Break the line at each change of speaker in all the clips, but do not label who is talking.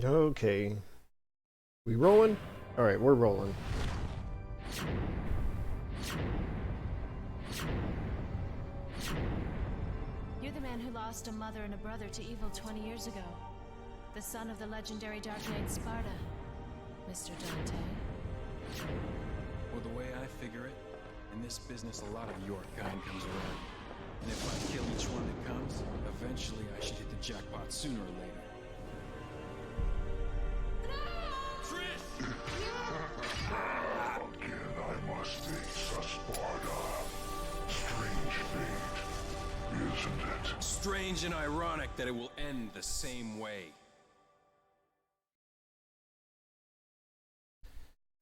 Okay. We rolling? Alright, we're rolling.
You're the man who lost a mother and a brother to evil 20 years ago. The son of the legendary Dark Knight Sparta, Mr. Dante.
Well, the way I figure it, in this business a lot of your kind comes around. And if I kill each one that comes, eventually I should hit the jackpot sooner or later.
Again, I must face a Sparta. Strange fate, isn't it?
Strange and ironic that it will end the same way.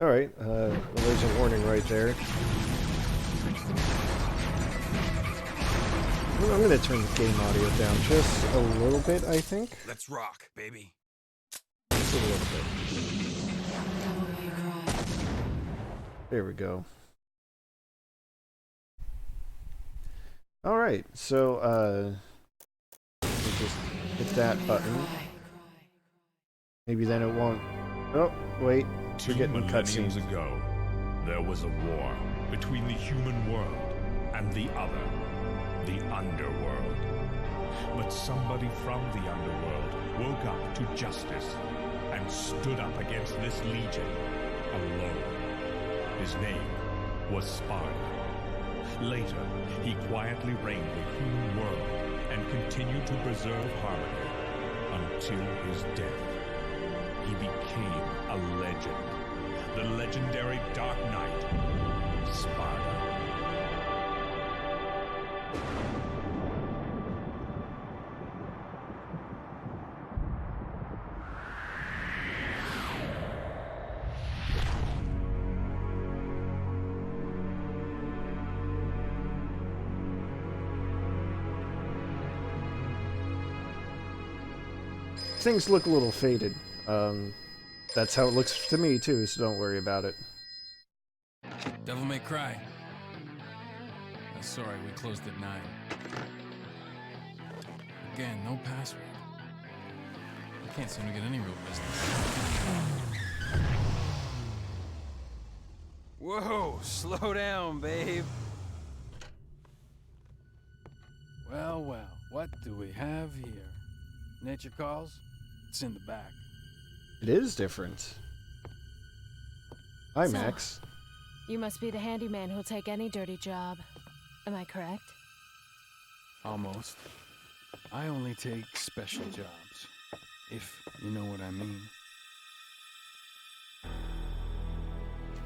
Alright, well, there's a warning right there. I'm gonna turn the game audio down just a little bit, I think.
Let's rock, baby.
Just a little bit. There we go. Alright, so, we just hit that button. Maybe then it won't... Oh, wait. We're getting cutscenes.
2 millenniums ago, there was a war between the human world and the other, the underworld. But somebody from the underworld woke up to justice and stood up against this legion alone. His name was Sparta. Later, he quietly reigned the human world and continued to preserve harmony until his death. He became a legend. The legendary Dark Knight, Sparta.
Things look a little faded. That's how it looks to me too, so don't worry about it.
Devil May Cry. Sorry, we closed at 9. Again, no password. I can't seem to get any real business. Whoa, slow down, babe. Well, well, what do we have here? Nature calls? It's in the back.
It is different. Hi,
So-
Max.
You must be the handyman who'll take any dirty job. Am I correct?
Almost. I only take special jobs, if you know what I mean.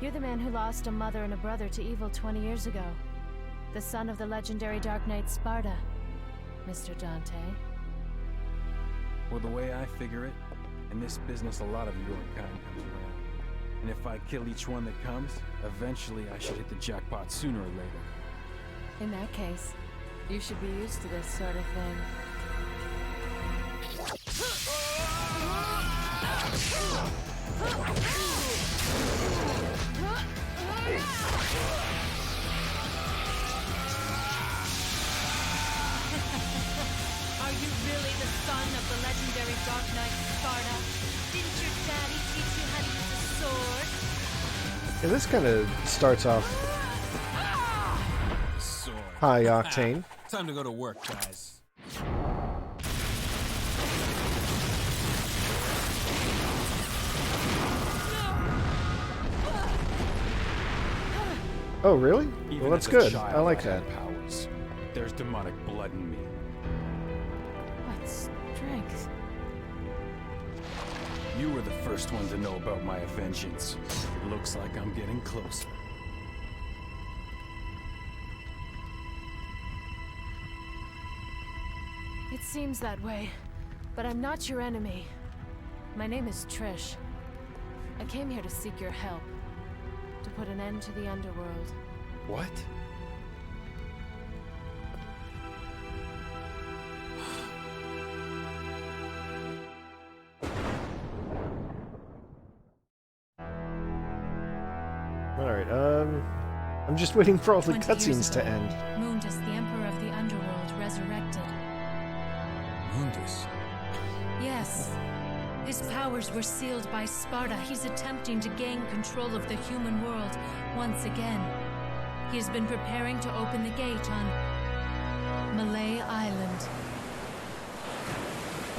You're the man who lost a mother and a brother to evil 20 years ago. The son of the legendary Dark Knight Sparta, Mr. Dante.
Well, the way I figure it, in this business a lot of your kind comes around. And if I kill each one that comes, eventually I should hit the jackpot sooner or later.
In that case, you should be used to this sort of thing.
Are you really the son of the legendary Dark Knight Sparta? Didn't your daddy teach you how to use a sword?
Yeah, this kind of starts off
Sword.
high octane.
Time to go to work, guys.
Oh, really?
Even
Well, that's
as a
good.
child,
I like
had
that.
powers. There's demonic blood in me.
What strength?
You were the first one to know about my vengeance. It looks like I'm getting closer.
It seems that way, but I'm not your enemy. My name is Trish. I came here to seek your help, to put an end to the underworld.
What?
Alright, I'm just waiting for all the
20 years
cutscenes to
ago,
end.
Mundus, the Emperor of the Underworld, resurrected.
Mundus.
Yes. His powers were sealed by Sparta. He's attempting to gain control of the human world once again. He has been preparing to open the gate on Malay Island.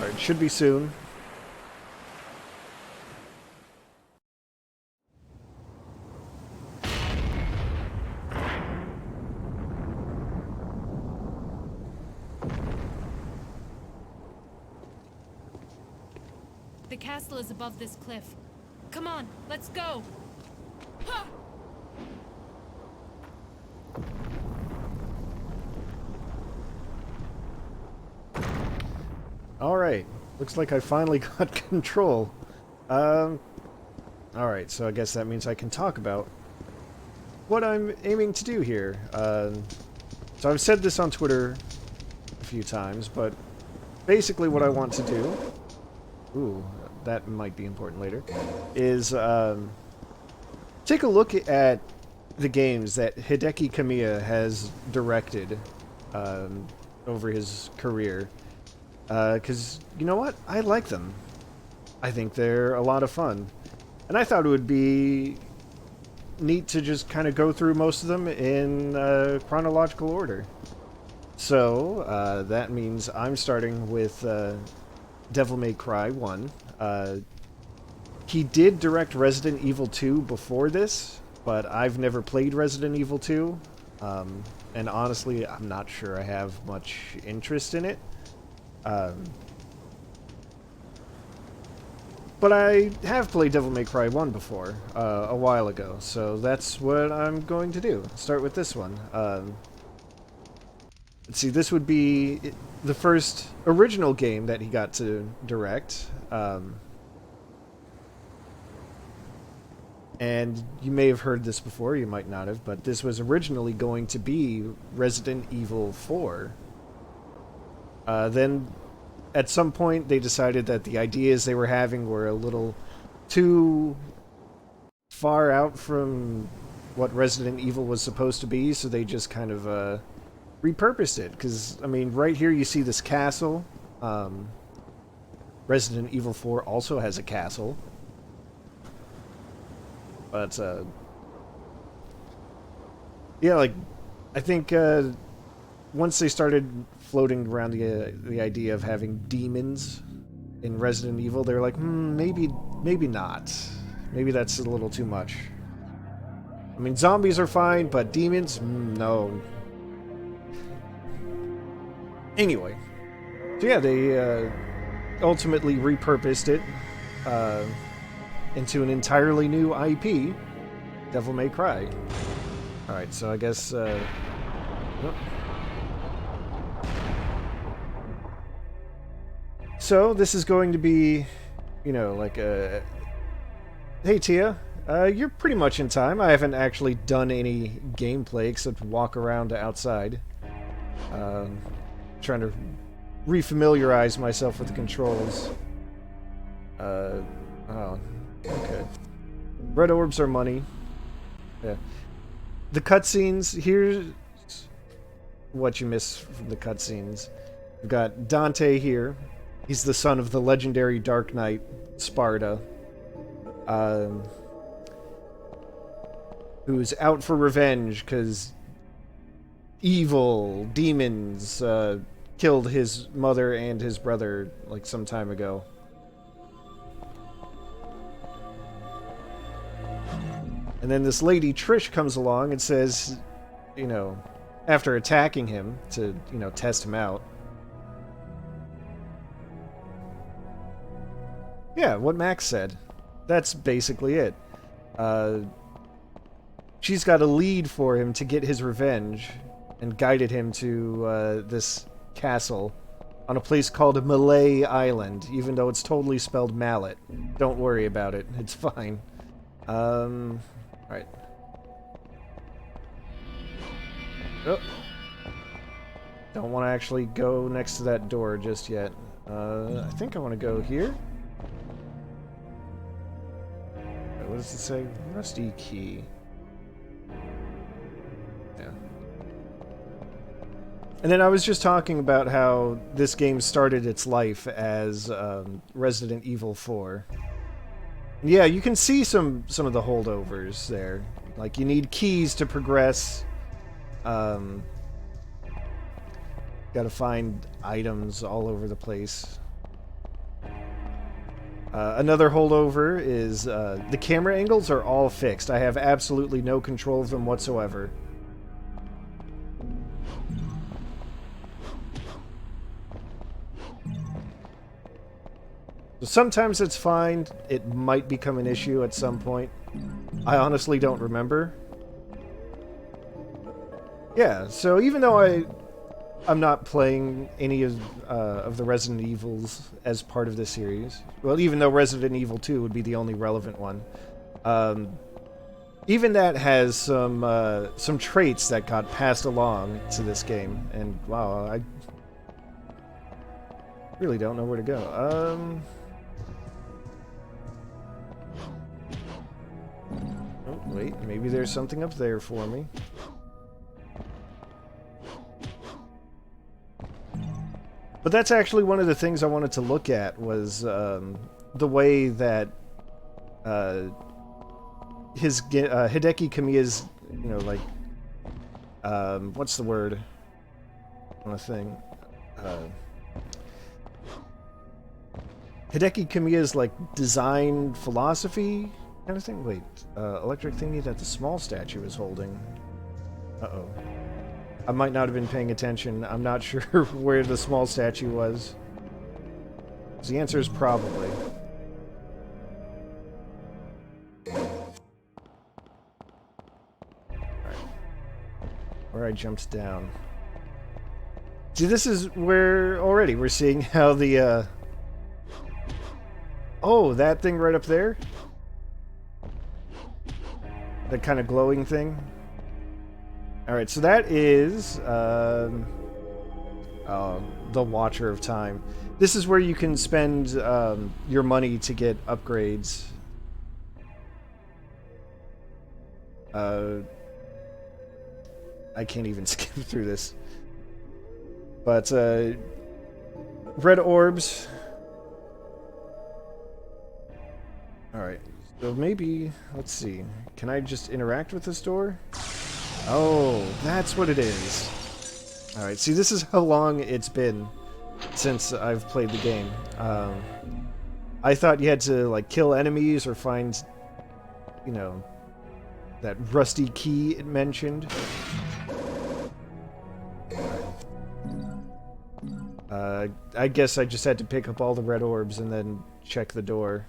Alright, should be soon.
The castle is above this cliff. Come on, let's go! Ha!
Alright, looks like I finally got control. Alright, so I guess that means I can talk about what I'm aiming to do here. So I've said this on Twitter a few times, but basically what I want to do... Ooh, that might be important later. Is take a look at the games that Hideki Kamiya has directed over his career. Because, you know what? I like them. I think they're a lot of fun. And I thought it would be neat to just kind of go through most of them in chronological order. So, that means I'm starting with Devil May Cry 1. He did direct Resident Evil 2 before this, but I've never played Resident Evil 2. And honestly, I'm not sure I have much interest in it. But I have played Devil May Cry 1 before, a while ago, so that's what I'm going to do. Start with this one. Let's see, this would be the first original game that he got to direct. And you may have heard this before, you might not have, but this was originally going to be Resident Evil 4. Then, at some point, they decided that the ideas they were having were a little too far out from what Resident Evil was supposed to be, so they just kind of repurposed it. Because, I mean, right here you see this castle. Resident Evil 4 also has a castle. But, yeah, like, I think, once they started floating around the idea of having demons in Resident Evil, they were like, maybe not. Maybe that's a little too much. I mean, zombies are fine, but demons? No. Anyway. So yeah, they ultimately repurposed it into an entirely new IP, Devil May Cry. Alright, so I guess... oh. So, this is going to be, you know, like a... Hey, Tia, you're pretty much in time. I haven't actually done any gameplay except walk around outside. Trying to refamiliarize myself with the controls. Oh, okay. Red orbs are money. Yeah. The cutscenes, here's what you miss from the cutscenes. We've got Dante here. He's the son of the legendary Dark Knight, Sparta. Who's out for revenge because evil demons killed his mother and his brother like some time ago. And then this lady, Trish, comes along and says, you know, after attacking him to, you know, test him out. Yeah, what Max said. That's basically it. She's got a lead for him to get his revenge and guided him to this castle on a place called Malay Island, even though it's totally spelled mallet. Don't worry about it. It's fine. Alright. Oh. Don't want to actually go next to that door just yet. I think I want to go here. What does it say? Rusty key. Yeah. And then I was just talking about how this game started its life as Resident Evil 4. And yeah, you can see some of the holdovers there. Like, you need keys to progress. Gotta find items all over the place. Another holdover is the camera angles are all fixed. I have absolutely no control of them whatsoever. Sometimes it's fine. It might become an issue at some point. I honestly don't remember. Yeah, so even though I'm not playing any of the Resident Evils as part of this series, well, even though Resident Evil 2 would be the only relevant one, even that has some traits that got passed along to this game, and wow, I really don't know where to go. Oh, wait, maybe there's something up there for me. But that's actually one of the things I wanted to look at was the way that Hideki Kamiya's, you know, like, what's the word on a thing? Hideki Kamiya's, like, design philosophy kind of thing? Wait, electric thingy that the small statue is holding. Uh-oh. I might not have been paying attention. I'm not sure where the small statue was. The answer is probably. Alright. Where I jumped down. See, this is where already we're seeing how the, oh, that thing right up there? That kind of glowing thing? Alright, so that is the Watcher of Time. This is where you can spend your money to get upgrades. I can't even skip through this. But red orbs. Alright, so maybe, let's see. Can I just interact with this door? Oh, that's what it is. Alright, see, this is how long it's been since I've played the game. I thought you had to, like, kill enemies or find, you know, that rusty key it mentioned. I guess I just had to pick up all the red orbs and then check the door.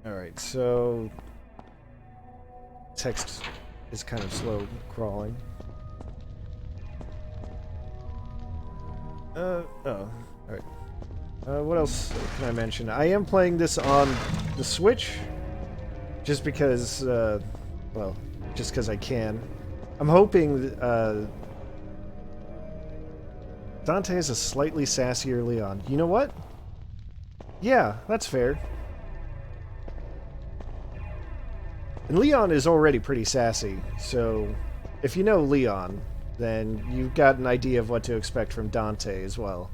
Alright, so text is kind of slow crawling. Oh, alright. What else can I mention? I am playing this on the Switch, just because, well, just because I can. I'm hoping Dante is a slightly sassier Leon. You know what? Yeah, that's fair. And Leon is already pretty sassy, so if you know Leon, then you've got an idea of what to expect from Dante as well.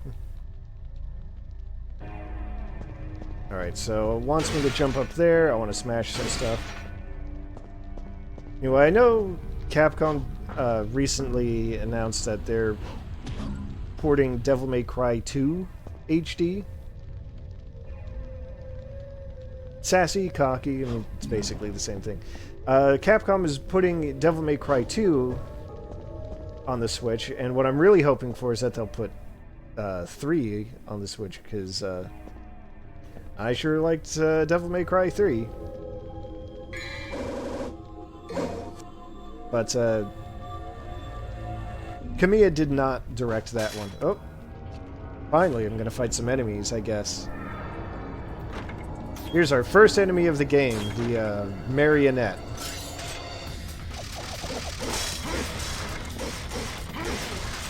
Alright, so it wants me to jump up there. I want to smash some stuff. Anyway, I know Capcom recently announced that they're porting Devil May Cry 2 HD. Sassy, cocky, I mean, it's basically the same thing. Capcom is putting Devil May Cry 2 on the Switch, and what I'm really hoping for is that they'll put 3 on the Switch, because I sure liked Devil May Cry 3. But Kamiya did not direct that one. Oh, finally I'm gonna fight some enemies, I guess. Here's our first enemy of the game, the marionette.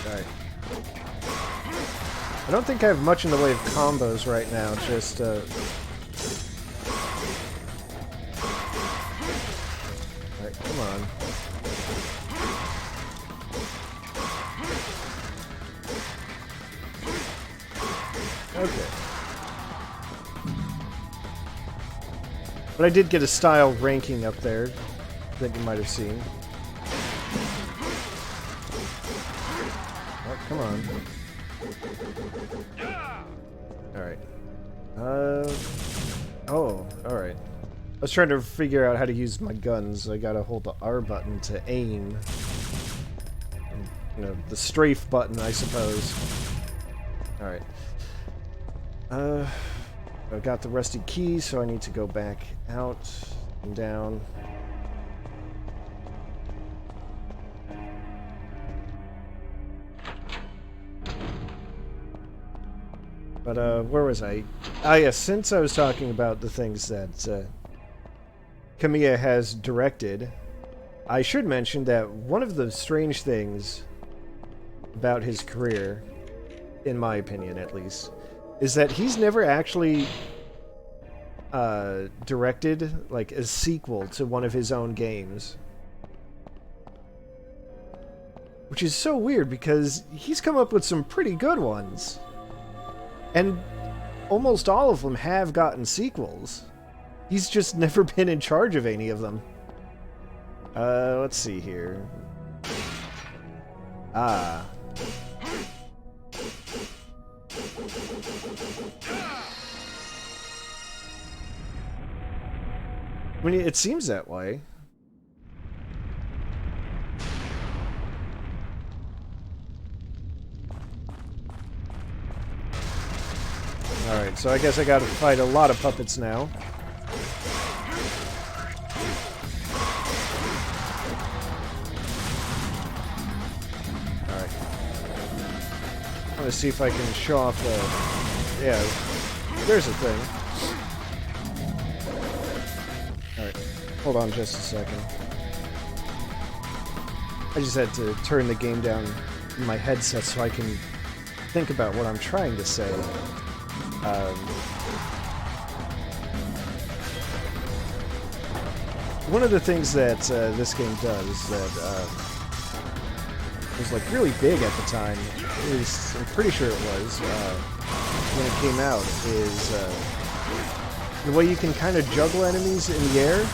Alright. I don't think I have much in the way of combos right now, just, Alright, come on. Okay. But I did get a style ranking up there that you might have seen. Oh, come on. Alright. Oh, alright. I was trying to figure out how to use my guns. I gotta hold the R button to aim. You know, the strafe button, I suppose. Alright. I've got the rusty key, so I need to go back out and down. But, where was I? Ah, yes, since I was talking about the things that, Kamiya has directed, I should mention that one of the strange things about his career, in my opinion at least, is that he's never actually directed like a sequel to one of his own games. Which is so weird because he's come up with some pretty good ones. And almost all of them have gotten sequels. He's just never been in charge of any of them. Let's see here. Ah. I mean, it seems that way. Alright, so I guess I gotta fight a lot of puppets now. Alright. I'm gonna see if I can show off the... Yeah, there's a thing. Alright, hold on just a second. I just had to turn the game down in my headset so I can think about what I'm trying to say. One of the things that this game does that was like really big at the time, at least I'm pretty sure it was when it came out, is the way you can kind of juggle enemies in the air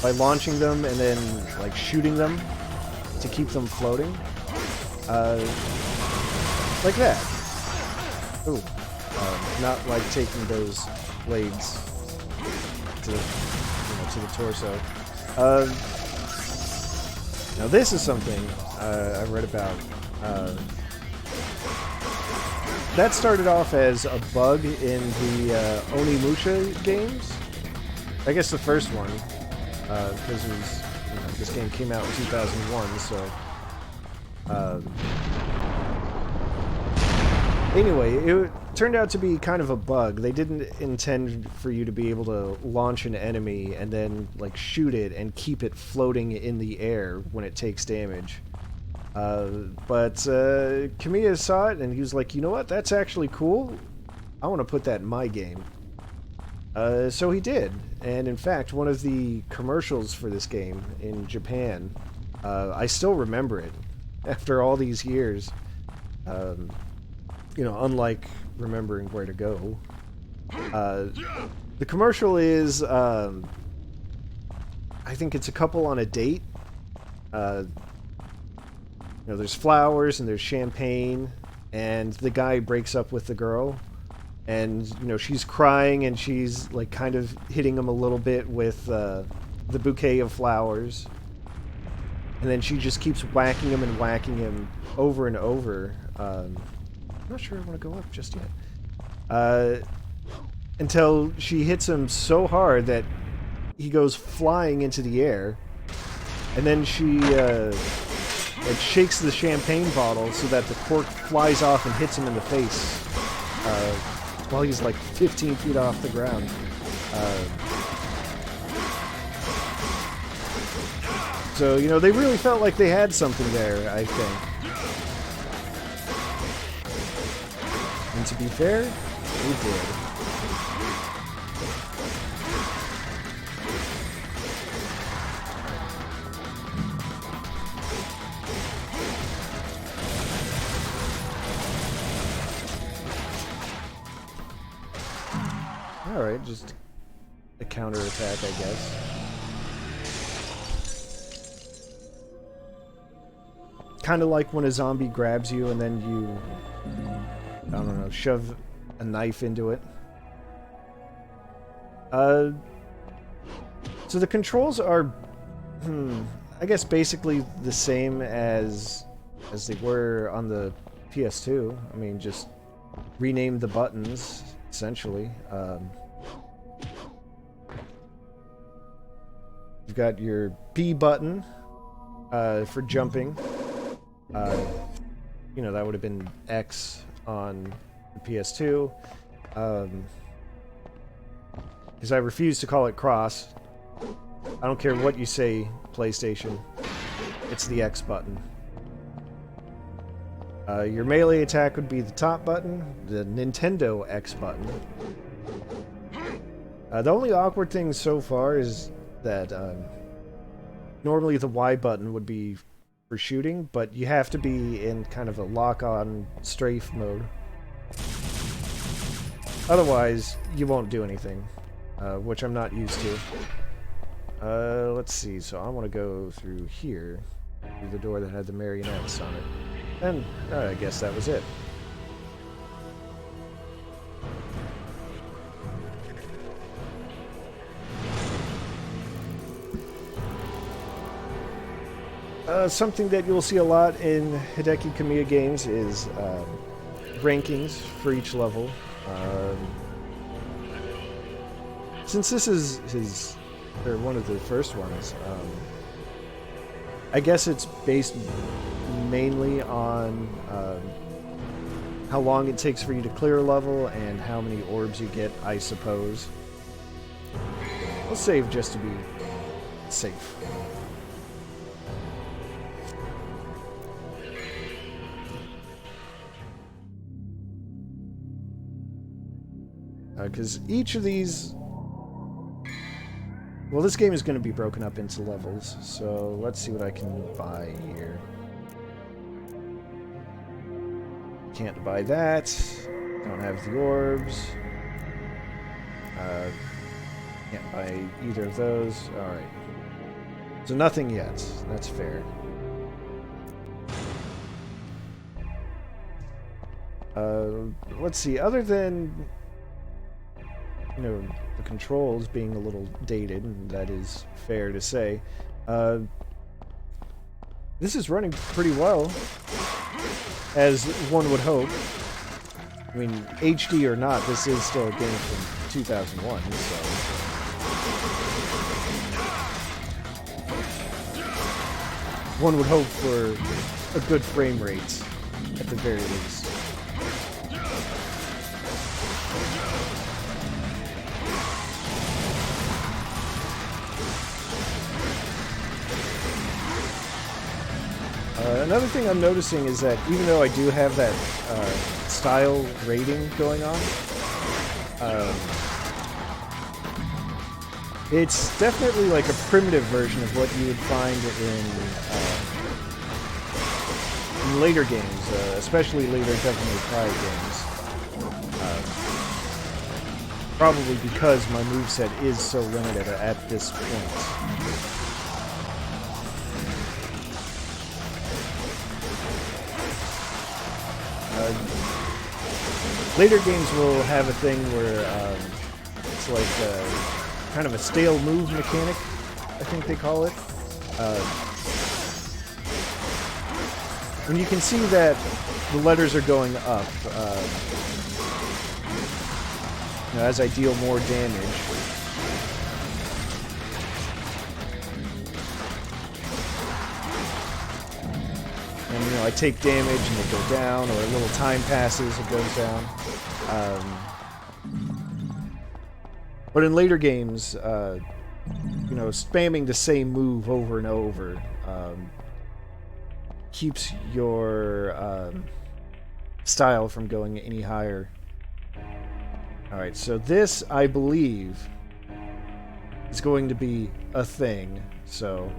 by launching them and then like shooting them to keep them floating, like that. Ooh, not like taking those blades to, to the torso. Now this is something I read about. That started off as a bug in the Onimusha games. I guess the first one, because it was, this game came out in 2001, so. Anyway, it turned out to be kind of a bug. They didn't intend for you to be able to launch an enemy and then like shoot it and keep it floating in the air when it takes damage. But Kamiya saw it and he was like, you know what, that's actually cool. I want to put that in my game. So he did. And in fact, one of the commercials for this game in Japan, I still remember it after all these years. Unlike remembering where to go. The commercial is, I think it's a couple on a date. There's flowers and there's champagne, and the guy breaks up with the girl, and, she's crying and she's, like, kind of hitting him a little bit with, the bouquet of flowers. And then she just keeps whacking him over and over. I'm not sure I want to go up just yet. Until she hits him so hard that he goes flying into the air. And then she shakes the champagne bottle so that the cork flies off and hits him in the face while he's like 15 feet off the ground. So, they really felt like they had something there, I think. be fair, we did. Alright, just a counterattack, I guess. Kind of like when a zombie grabs you and then you, I don't know, shove a knife into it. So the controls are, I guess basically the same as they were on the PS2. I mean, just rename the buttons, essentially. You've got your B button for jumping. You know, that would have been X on the PS2. Because I refuse to call it cross. I don't care what you say, PlayStation. It's the X button. Your melee attack would be the top button, the Nintendo X button. The only awkward thing so far is that normally the Y button would be for shooting, but you have to be in kind of a lock-on strafe mode. Otherwise, you won't do anything, which I'm not used to. Let's see, so I want to go through here, through the door that had the marionettes on it. And I guess that was it. Something that you'll see a lot in Hideki Kamiya games is rankings for each level. Since this is one of the first ones, I guess it's based mainly on how long it takes for you to clear a level and how many orbs you get, I suppose. I'll save just to be safe. Because each of these... Well, this game is going to be broken up into levels, so let's see what I can buy here. Can't buy that. Don't have the orbs. Can't buy either of those. Alright. So nothing yet. That's fair. Let's see. Other than... you know, the controls being a little dated, and that is fair to say. This is running pretty well, as one would hope. I mean, HD or not, this is still a game from 2001, so... one would hope for a good frame rate, at the very least. Another thing I'm noticing is that even though I do have that style rating going on, it's definitely like a primitive version of what you would find in later games, especially later Devil May Cry games. Probably because my moveset is so limited at this point. Later games will have a thing where it's like kind of a stale move mechanic, I think they call it. When you can see that the letters are going up, you know, as I deal more damage. And, you know, I take damage and they go down, or a little time passes, it goes down. But in later games, you know, spamming the same move over and over keeps your style from going any higher Alright, so this, I believe, is going to be a thing. So,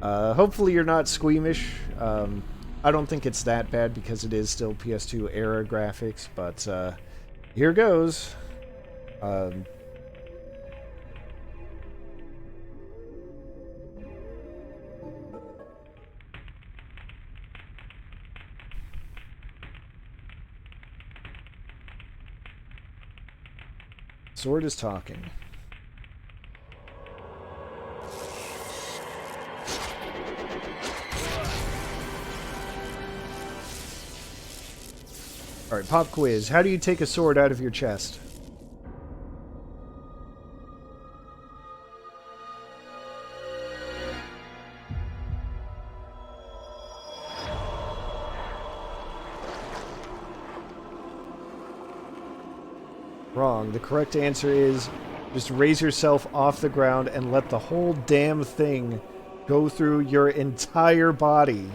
hopefully you're not squeamish. I don't think it's that bad because it is still PS2 era graphics, but here goes. Sword is talking. Alright, pop quiz. How do you take a sword out of your chest? Wrong. The correct answer is just raise yourself off the ground and let the whole damn thing go through your entire body.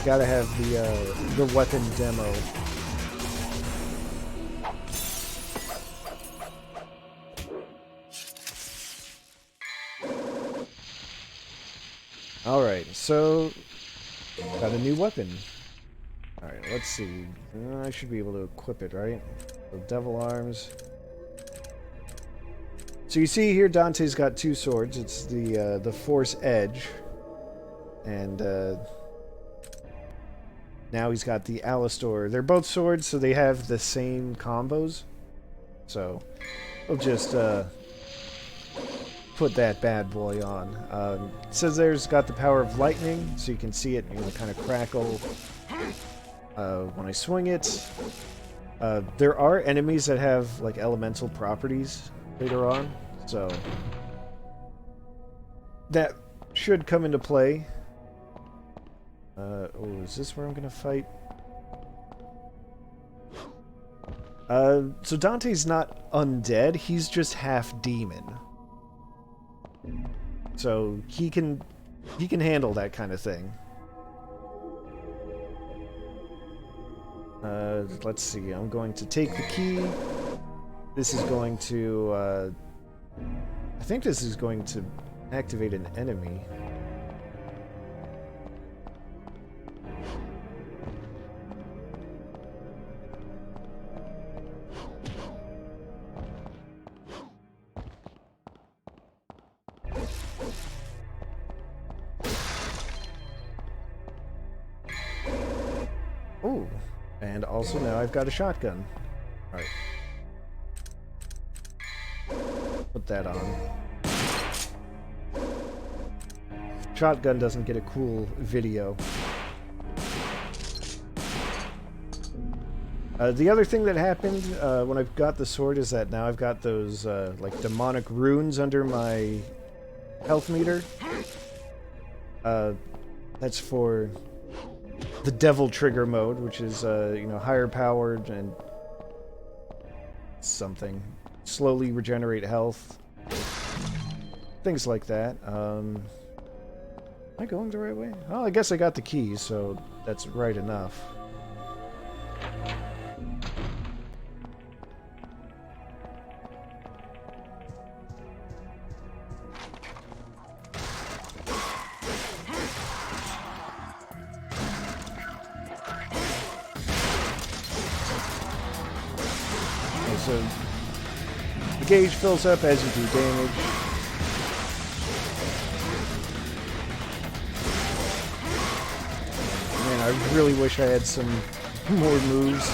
Gotta have the weapon demo. Alright, so got a new weapon. Alright, let's see. I should be able to equip it, right? So devil arms. So you see here Dante's got two swords. It's the Force Edge. And now he's got the Alistor. They're both swords, so they have the same combos. So we'll just put that bad boy on. It says there's got the power of lightning, so you can see it, kind of crackle when I swing it. There are enemies that have like elemental properties later on, so that should come into play. Oh, is this where I'm gonna fight? So Dante's not undead, he's just half demon. So he can handle that kind of thing. Let's see, I'm going to take the key. This is going to, I think this is going to activate an enemy. Oh, and also now I've got a shotgun. Alright. Put that on. Shotgun doesn't get a cool video. The other thing that happened when I've got the sword is that now I've got those like demonic runes under my health meter. That's for the devil trigger mode, which is higher powered and something. Slowly regenerate health. Things like that. Am I going the right way? Oh, I guess I got the keys, so that's right enough. So the gauge fills up as you do damage. Man, I really wish I had some more moves.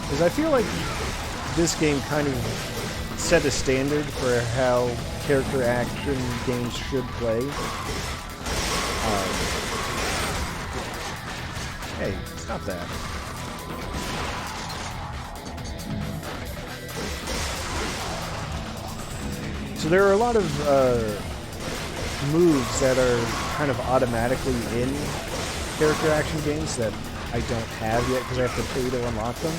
Because I feel like this game kind of set a standard for how character action games should play. Hey, stop that. So there are a lot of moves that are kind of automatically in character action games that I don't have yet because I have to pay to unlock them.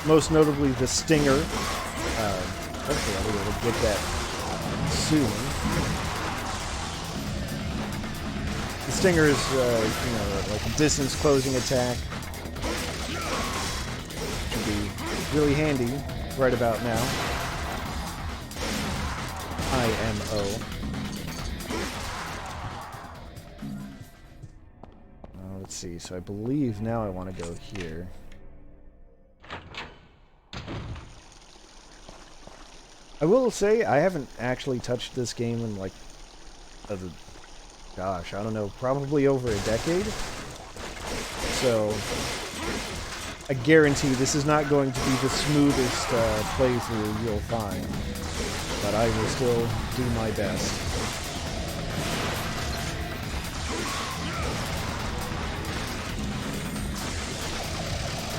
Most notably the Stinger. Hopefully I'll be able to get that soon. The Stinger is, like a distance closing attack. Should be really handy right about now. IMO. Let's see, so I believe now I want to go here. I will say, I haven't actually touched this game in like, gosh, I don't know, probably over a decade. So, I guarantee this is not going to be the smoothest playthrough you'll find. But I will still do my best.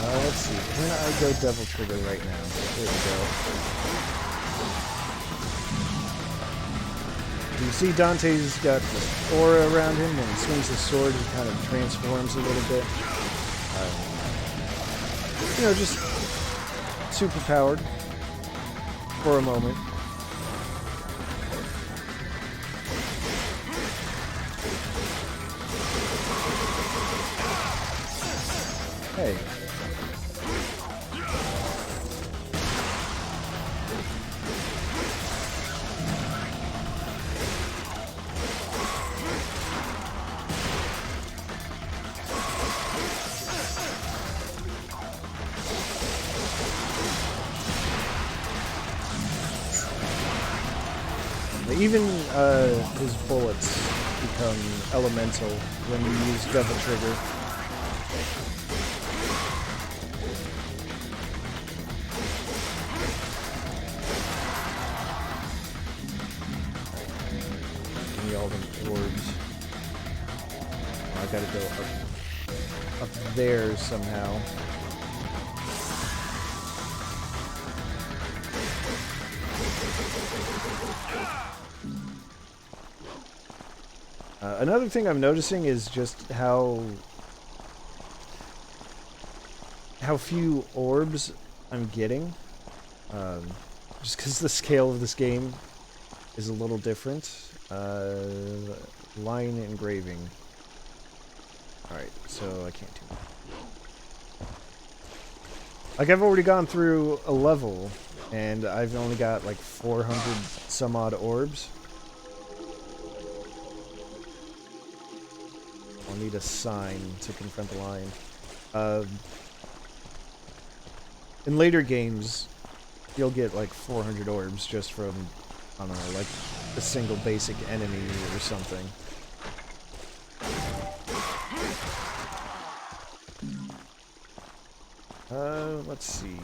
Let's see, can I go Devil Trigger right now? There we go. You see Dante's got the aura around him. When he swings his sword, he kind of transforms a little bit. Just super powered for a moment. Hey. Even his bullets become elemental when you use Devil Trigger. Give me all the orbs. I gotta go up there somehow. Another thing I'm noticing is just how few orbs I'm getting. Just because the scale of this game is a little different. Line engraving. Alright, so I can't do that. Like, I've already gone through a level, and I've only got like 400 some odd orbs. I'll need a sign to confront the lion. In later games, you'll get like 400 orbs just from, I don't know, like a single basic enemy or something. Let's see.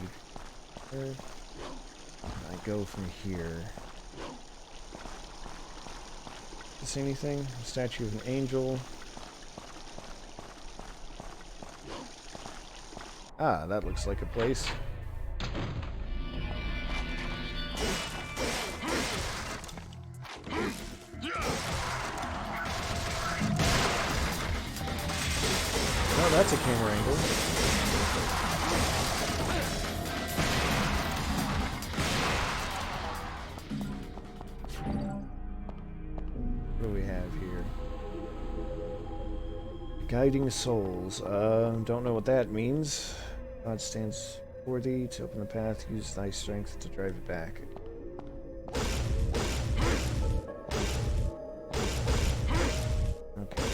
Where can I go from here? See anything? Statue of an angel. Ah, that looks like a place. Oh, that's a camera angle. What do we have here? Guiding souls. Don't know what that means. God stands for thee to open the path. Use thy strength to drive it back. Okay.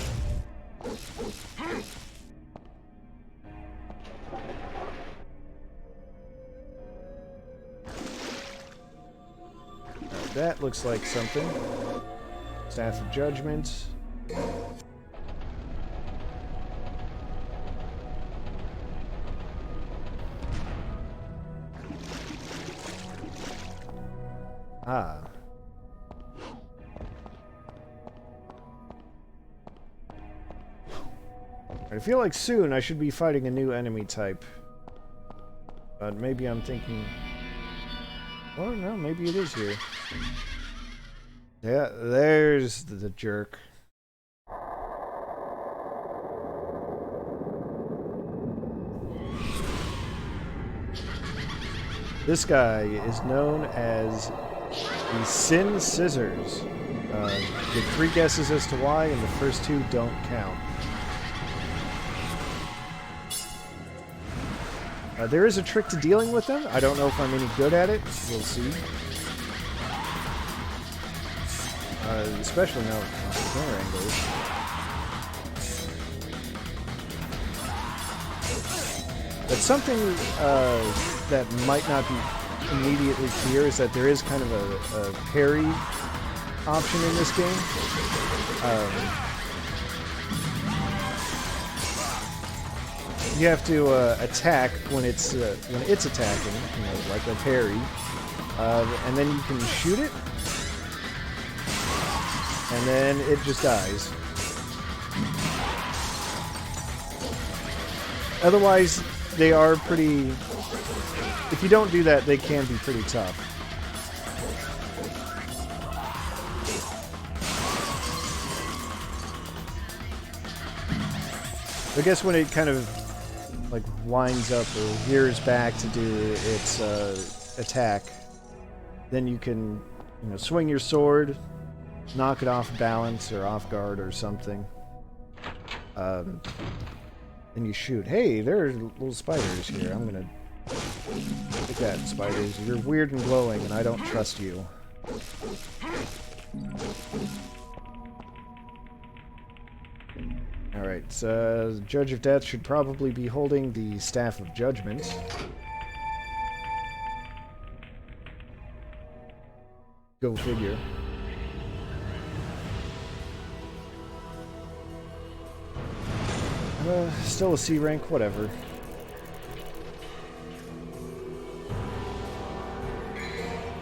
Now that looks like something. Staff of Judgment. Ah. I feel like soon I should be fighting a new enemy type. But maybe I'm thinking... Oh, no, maybe it is here. Yeah, there's the jerk. This guy is known as the Sin Scissors. Get 3 guesses as to why, and the first 2 don't count. There is a trick to dealing with them. I don't know if I'm any good at it. We'll see. Especially now with the camera angles. But something that might not be immediately clear is that there is kind of a parry option in this game. You have to attack when it's attacking, you know, like a parry, and then you can shoot it, and then it just dies. Otherwise, they are pretty... If you don't do that, they can be pretty tough. I guess when it kind of like winds up or veers back to do its attack, then you can, you know, swing your sword, knock it off balance or off guard or something. Then you shoot. Hey, there are little spiders here. I'm gonna look at spiders. You're weird and glowing, and I don't trust you. Alright, so the Judge of Death should probably be holding the Staff of Judgment. Go figure. Still a C rank, whatever.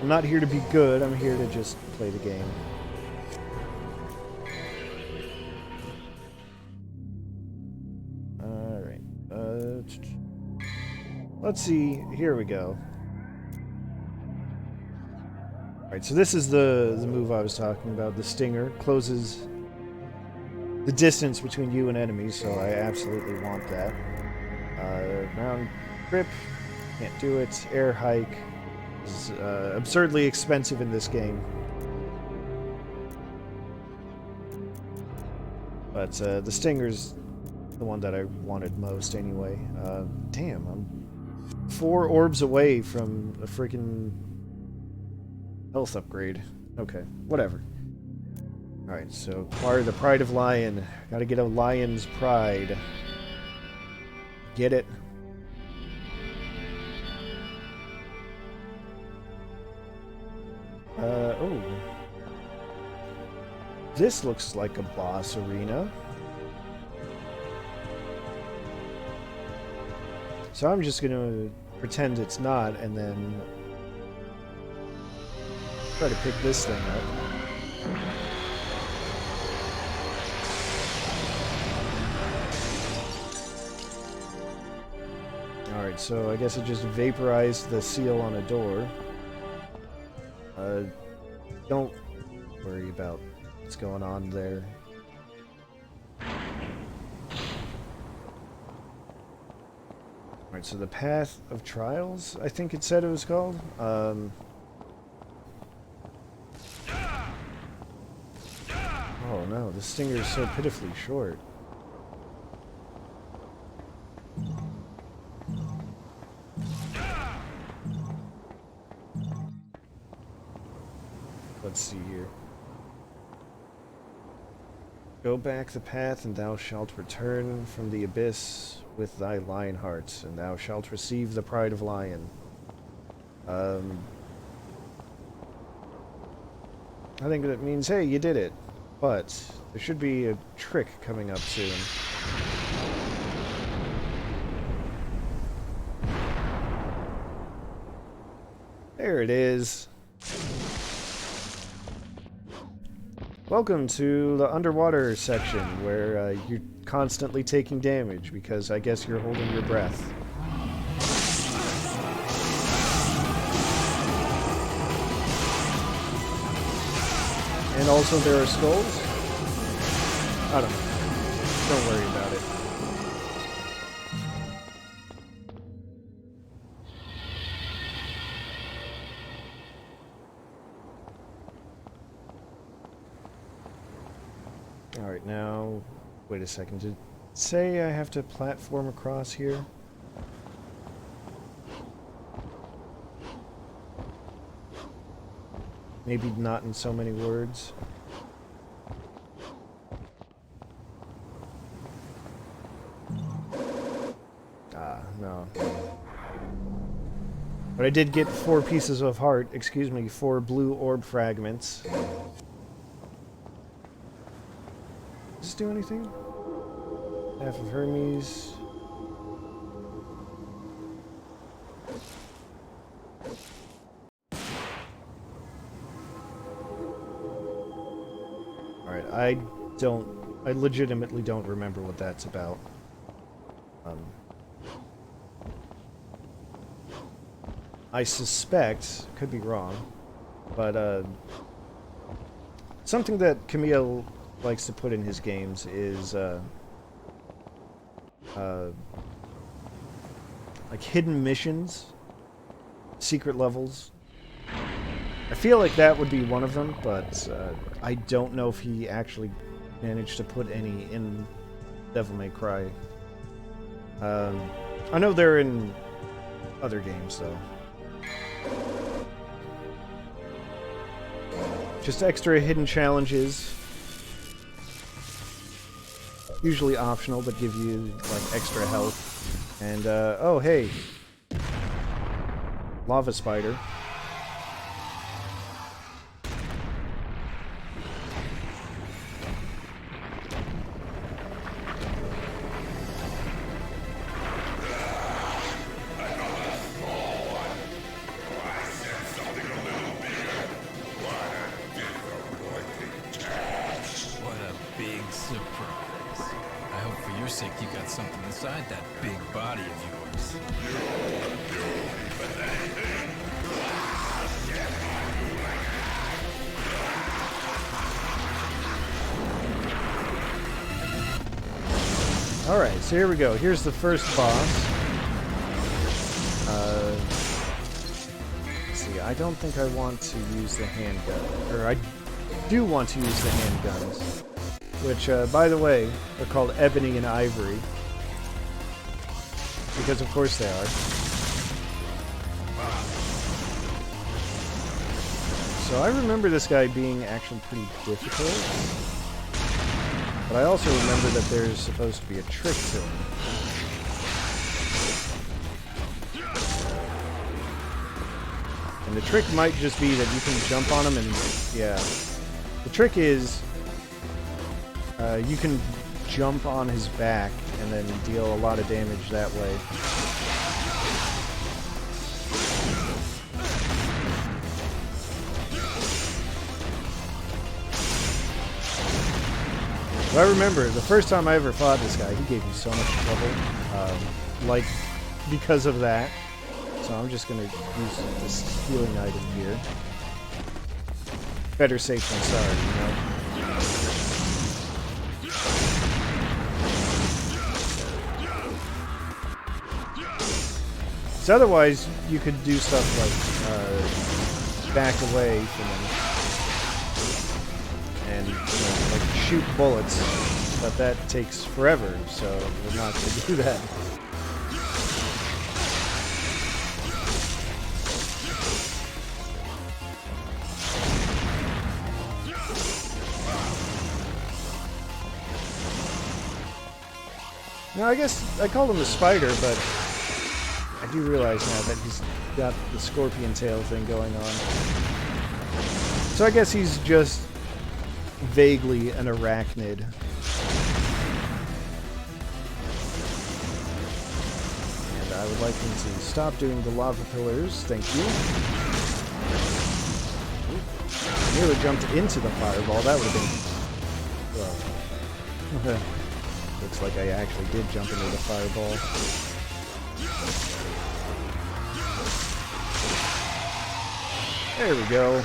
I'm not here to be good, I'm here to just play the game. Let's see, here we go. Alright, so this is the move I was talking about. The Stinger closes the distance between you and enemies, so I absolutely want that. Round grip, can't do it. Air hike is absurdly expensive in this game. But the Stinger's the one that I wanted most anyway. Damn, I'm 4 orbs away from a freaking health upgrade. Okay, whatever. Alright, so acquire the Pride of Lion. Gotta get a lion's pride. Get it? Oh. This looks like a boss arena. So I'm just gonna pretend it's not, and then try to pick this thing up. Alright, so I guess it just vaporized the seal on a door. Don't worry about what's going on there. Alright, so the Path of Trials, I think it said it was called. Oh no, the Stinger is so pitifully short. Let's see here. Go back the path, and thou shalt return from the abyss with thy lion heart, and thou shalt receive the Pride of Lion. I think that means, hey, you did it. But there should be a trick coming up soon. There it is. Welcome to the underwater section where you're constantly taking damage because I guess you're holding your breath. And also there are skulls? I don't know. Don't worry about it. Alright, now... Wait a second. Did it say I have to platform across here? Maybe not in so many words. No. But I did get 4 pieces of heart, excuse me, 4 blue orb fragments. Does this do anything? Half of Hermes. Alright, I legitimately don't remember what that's about. I suspect, could be wrong, but something that Kamiya likes to put in his games is like hidden missions, secret levels. I feel like that would be one of them, but I don't know if he actually managed to put any in Devil May Cry. I know they're in other games, though. Just extra hidden challenges. Usually optional, but give you, like, extra health. And, oh, hey. Lava spider. Alright, so here we go. Here's the first boss. Let's see, I don't think I want to use the handgun. Or I do want to use the handguns. Which, by the way, are called Ebony and Ivory. Because of course they are. So I remember this guy being actually pretty difficult. But I also remember that there's supposed to be a trick to him. And the trick might just be that you can jump on him and... yeah. The trick is... you can jump on his back and then deal a lot of damage that way. But I remember, the first time I ever fought this guy, he gave me so much trouble. Like, because of that. So I'm just gonna use this healing item here. Better safe than sorry, you know? So otherwise, you could do stuff like, back away from him. And, you know, like, shoot bullets, but that takes forever, so we're not going to do that. Now, I guess I called him the spider, but I do realize now that he's got the scorpion tail thing going on. So I guess he's just vaguely an arachnid. And I would like him to stop doing the lava pillars. Thank you. nearly jumped into the fireball. That would have been... Well, looks like I actually did jump into the fireball. There we go.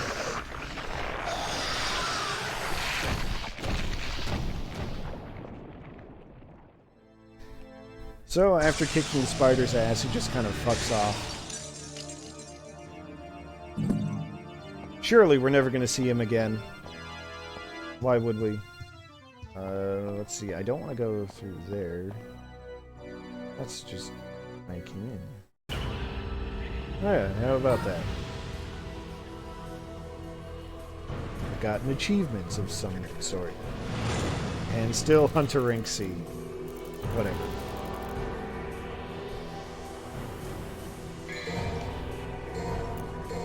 So, after kicking the spider's ass, he just kind of fucks off. Surely we're never going to see him again. Why would we? Let's see. I don't want to go through there. Let's just make him in. Alright, how about that? I've gotten achievements of some sort. And still Hunter Rank C. Whatever.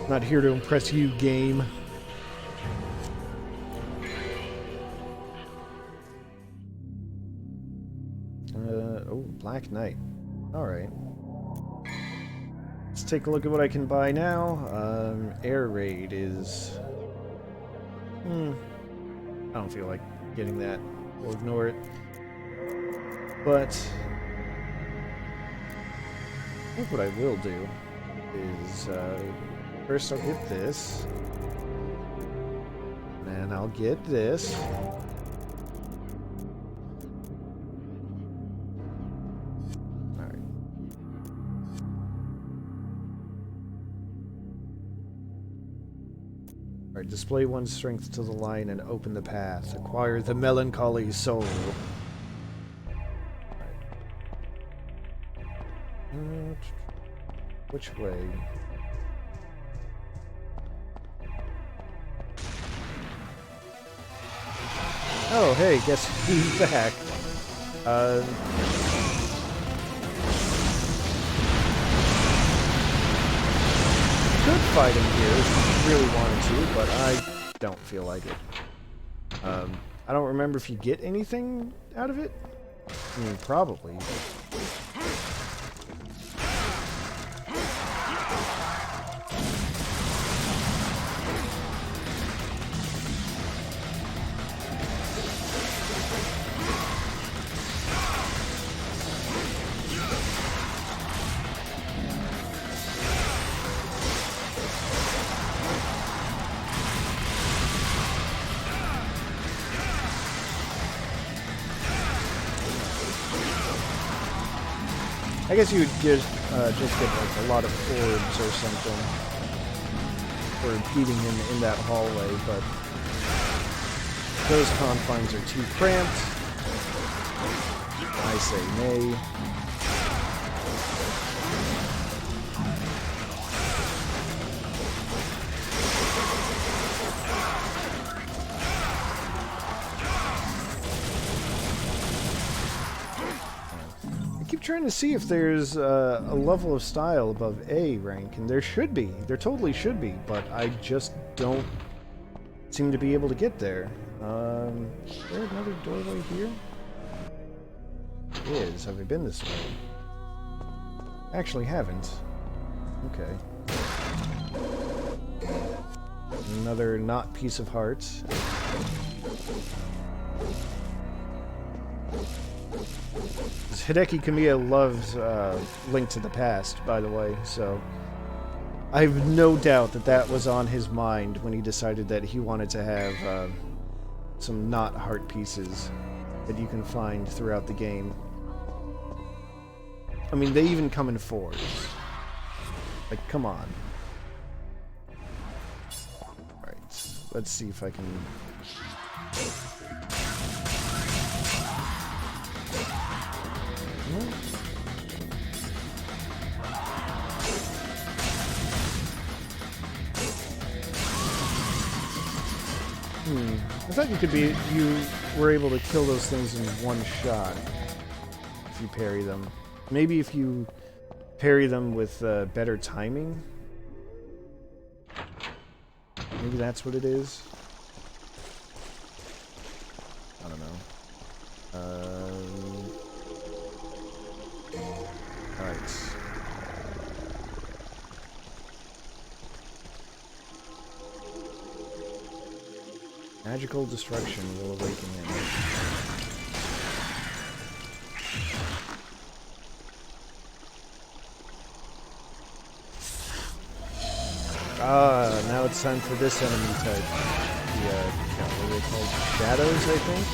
Not here to impress you, game. Oh, Black Knight. Alright. Let's take a look at what I can buy now. Air Raid is... I don't feel like getting that. We'll ignore it. But... I think what I will do is... first I'll get this. And then I'll get this. Alright, display one's strength to the line and open the path. Acquire the melancholy soul. Right. Which way? Oh, hey, guess who's back? Could fight him here if you really wanted to, but I don't feel like it. I don't remember if you get anything out of it. I mean, probably. I guess you would just get like a lot of orbs or something for beating him in that hallway, but those confines are too cramped. I say nay. Trying to see if there's a level of style above A rank, and there should be. There totally should be, but I just don't seem to be able to get there. Is there another doorway here? There is. Have I been this way? Actually haven't. Okay. Another not piece of hearts. Hideki Kamiya loves Link to the Past, by the way, so I have no doubt that that was on his mind when he decided that he wanted to have some not heart pieces that you can find throughout the game. I mean, they even come in fours. Like, come on. Alright, let's see if I can... I thought you were able to kill those things in one shot if you parry them. Maybe if you parry them with better timing? Maybe that's what it is? I don't know. Alright. Magical destruction will awaken him. Ah, now it's time for this enemy type. The, what are they called? Shadows, I think?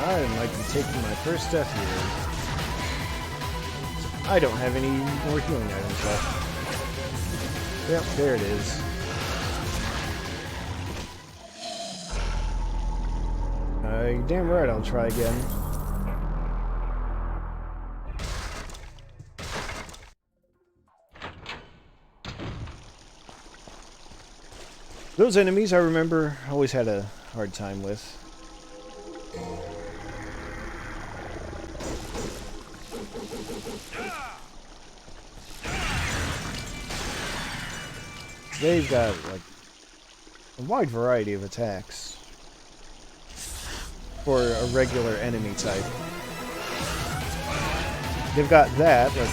I might be taking my first death here. I don't have any more healing items left. Yep, there it is. You're damn right, I'll try again. Those enemies, I remember, always had a hard time with. They've got, like, a wide variety of attacks for a regular enemy type. They've got that, like...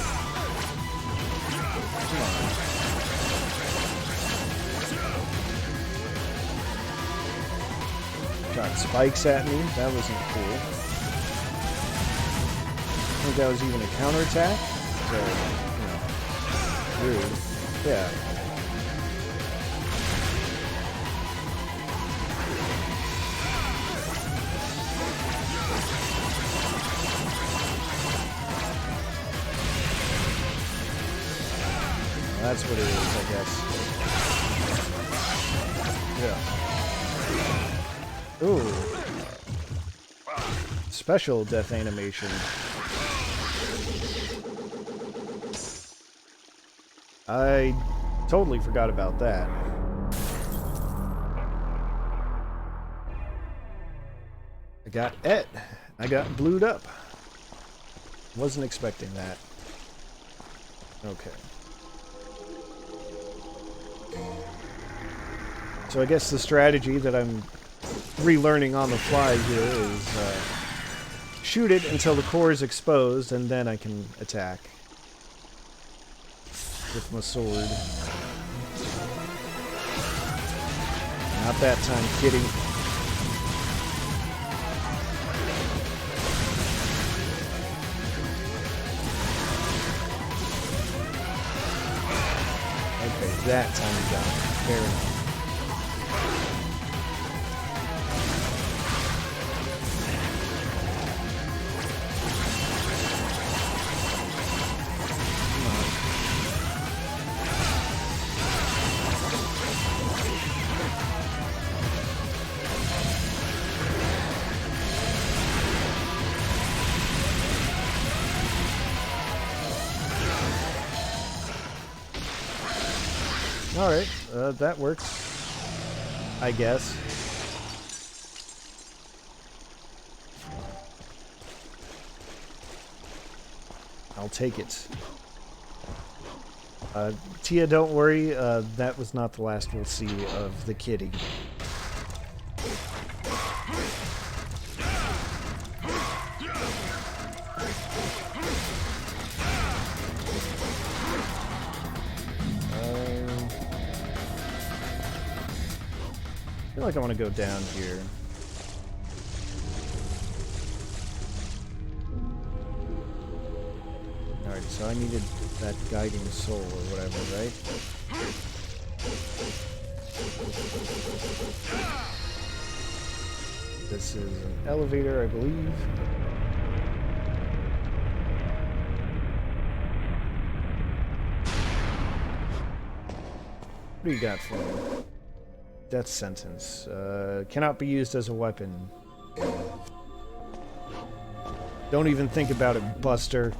Come on. Shot spikes at me. That wasn't cool. I think that was even a counterattack. So, you know, rude. Yeah. That's what it is, I guess. Yeah. Ooh. Special death animation. I totally forgot about that. I got et. I got blued up. Wasn't expecting that. Okay. So I guess the strategy that I'm relearning on the fly here is shoot it until the core is exposed, and then I can attack with my sword. Not that time, kidding. Okay, that time you got it. Fair enough. Alright, that works, I guess. I'll take it. Tia, don't worry, that was not the last we'll see of the kitty. I feel like I want to go down here. Alright, so I needed that guiding soul or whatever, right? This is an elevator, I believe. What do you got for me? Death sentence. Cannot be used as a weapon. Don't even think about it, Buster.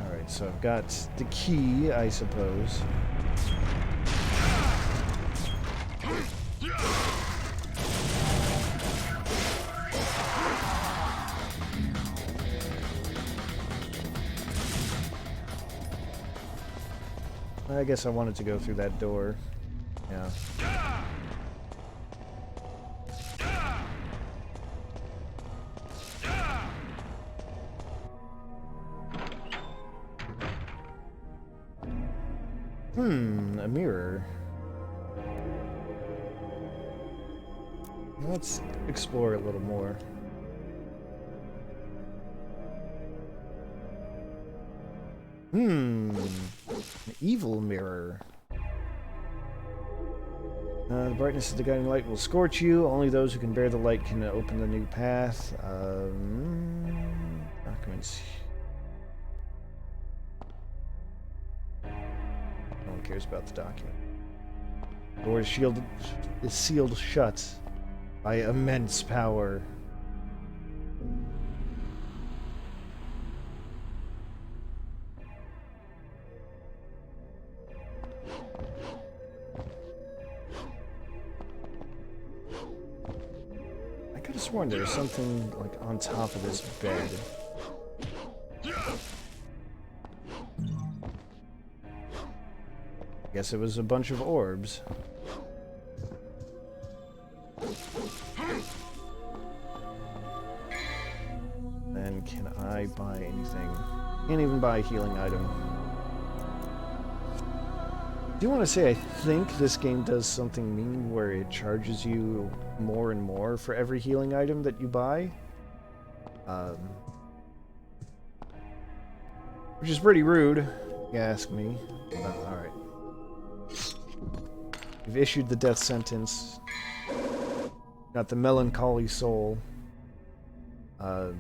Alright, so I've got the key, I suppose. I guess I wanted to go through that door. Yeah. A mirror. Let's explore a little more. An evil mirror. The brightness of the guiding light will scorch you. Only those who can bear the light can open the new path. Documents. No one cares about the document. The door is sealed shut by immense power. I could have sworn there was something like on top of this bed. Guess it was a bunch of orbs. And can I buy anything? Can't even buy a healing item. I do want to say I think this game does something mean where it charges you more and more for every healing item that you buy. Which is pretty rude, if you ask me. Alright. We've issued the death sentence. Got the melancholy soul. Oh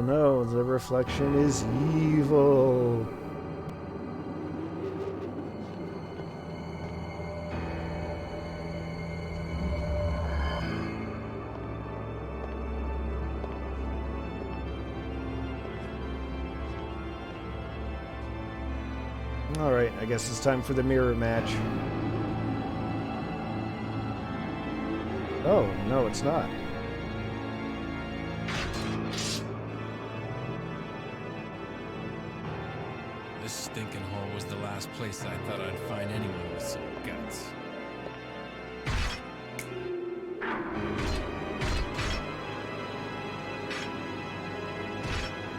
no, the reflection is evil. Alright, I guess it's time for the mirror match. Oh, no, it's not.
This stinking hole was the last place I thought I'd find anyone with some guts.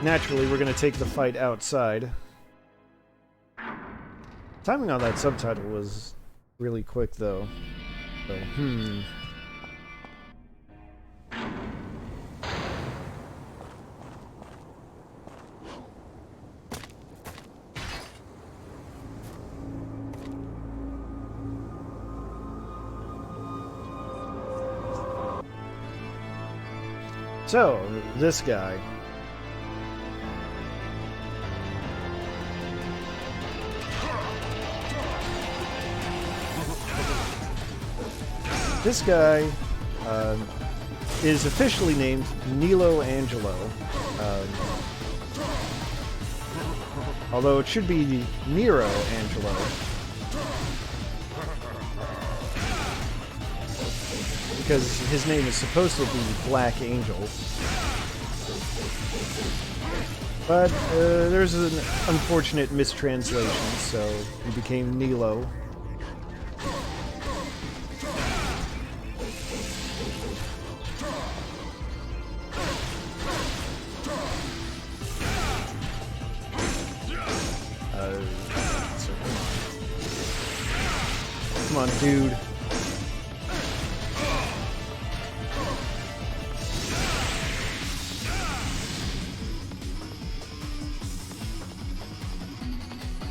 Naturally, we're going to take the fight outside. Timing on that subtitle was really quick, though. So, So, this guy. This guy is officially named Nilo Angelo. Although it should be Nero Angelo. Because his name is supposed to be Black Angel. But there's an unfortunate mistranslation, so he became Nilo. Come on, dude.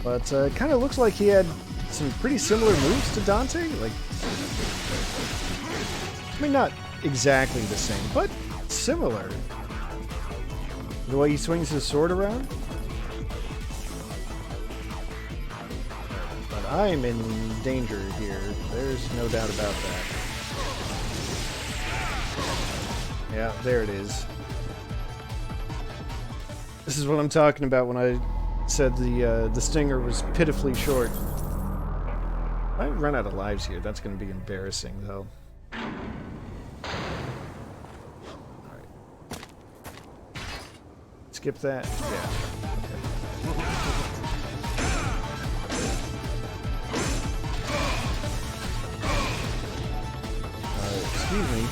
But it kind of looks like he had some pretty similar moves to Dante. Like, I mean, not exactly the same, but similar. The way he swings his sword around. But I'm in danger here. There's no doubt about that. Yeah, there it is. This is what I'm talking about when I said the stinger was pitifully short. I run out of lives here. That's going to be embarrassing, though. Alright. Skip that? Yeah. Okay. Excuse me.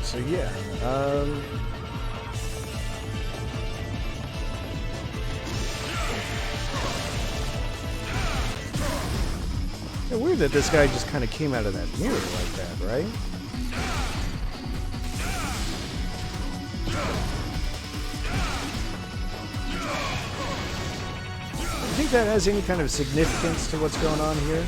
So yeah, yeah, weird that this guy just kind of came out of that mirror like that, right? You think that has any kind of significance to what's going on here?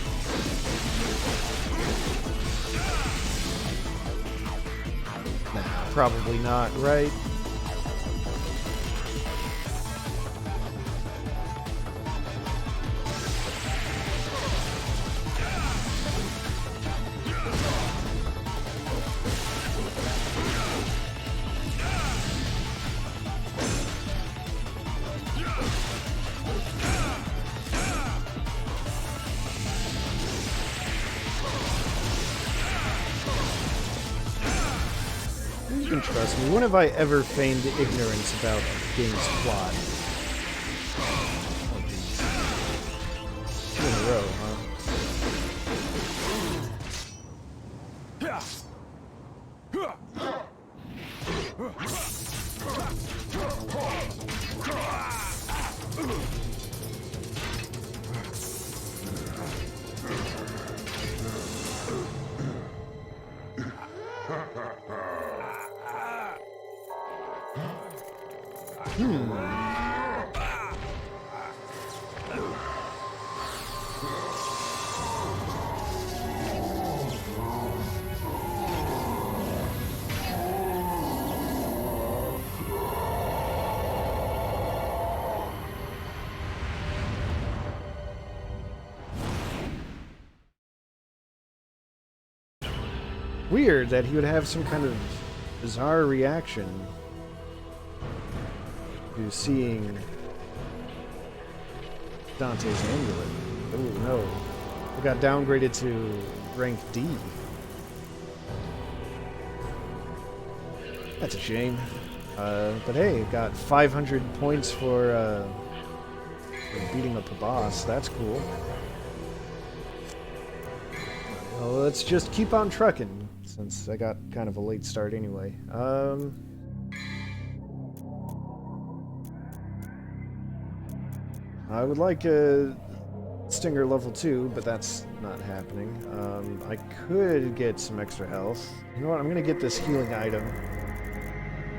Probably not, right? You can trust me. When have I ever feigned ignorance about a game's plot? Oh, geez. 2 in a row, huh? Weird that he would have some kind of bizarre reaction to seeing Dante's amulet. Oh no. It got downgraded to rank D. That's a shame. But hey, it got 500 points for beating up a boss. That's cool. Well, let's just keep on trucking, since I got kind of a late start anyway. I would like a Stinger level 2, but that's not happening. I could get some extra health. You know what, I'm gonna get this healing item.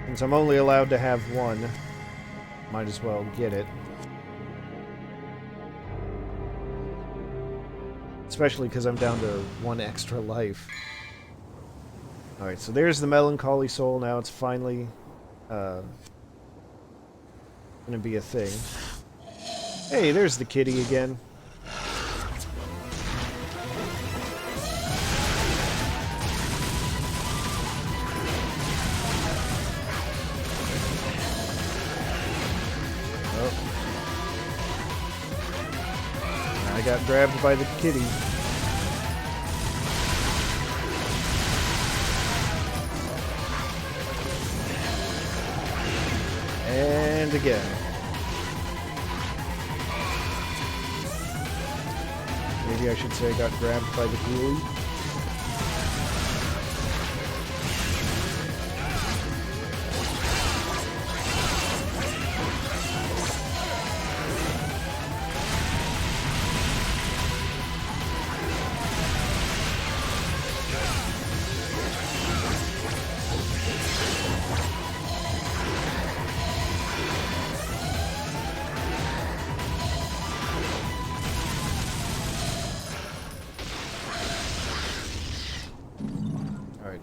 Since I'm only allowed to have one, might as well get it. Especially because I'm down to 1 extra life. Alright, so there's the Melancholy Soul. Now it's finally gonna be a thing. Hey, there's the kitty again. Oh. I got grabbed by the kitty. And again. Maybe I should say I got grabbed by the ghoulie.